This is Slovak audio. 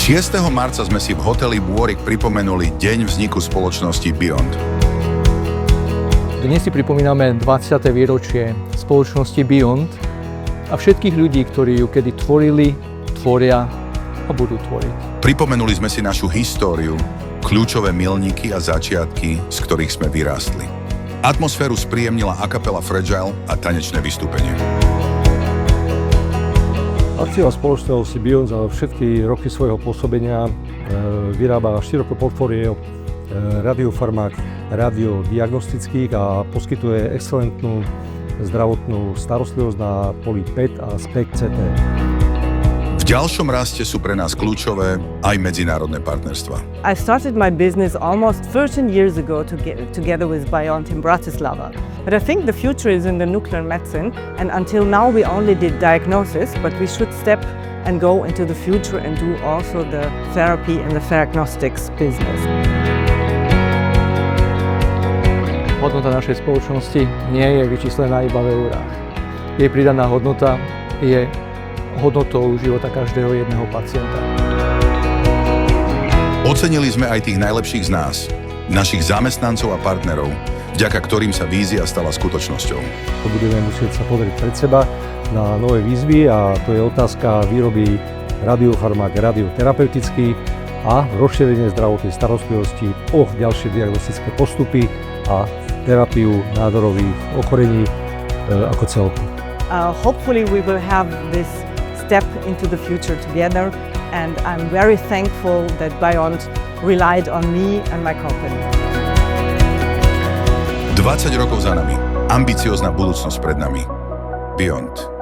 6. marca sme si v hoteli Bôrik pripomenuli deň vzniku spoločnosti Beyond. Dnes si pripomíname 20. výročie spoločnosti Beyond a všetkých ľudí, ktorí ju kedy tvorili, tvoria a budú tvoriť. Pripomenuli sme si našu históriu, kľúčové milníky a začiatky, z ktorých sme vyrástli. Atmosféru spríjemnila a cappella Fragile a tanečné vystúpenie. Akciová spoločnosť Beyond za všetky roky svojho pôsobenia vyrába široko portfólio radiofarmák, radiodiagnostických a poskytuje excelentnú zdravotnú starostlivosť na poli PET a SPECT CT. V ďalšom raste sú pre nás kľúčové aj medzinárodné partnerstvá. I started my business almost 13 years ago together with Beyond in Bratislava. But I think the future is in the nuclear medicine, and until now we only did diagnosis, but we should step and go into the future and do also the therapy and the diagnostics business. Hodnota našej spoločnosti nie je vyčíslená iba v eurách. Jej pridaná hodnota je hodnotou života každého jedného pacienta. Ocenili sme aj tých najlepších z nás, našich zamestnancov a partnerov, vďaka ktorým sa vízia stala skutočnosťou. Budeme musieť sa pozrieť pred seba na nové výzvy a to je otázka výroby radiofarmák radioterapeutických a rozšírenie zdravotnej starostlivosti o ďalšie diagnostické postupy a terapiu nádorových ochorení ako celku. Hopefully we will have this step into the future together, and I'm very thankful that Beyond relied on me and my company. 20 rokov za nami, ambiciózna budúcnosť pred nami. Beyond.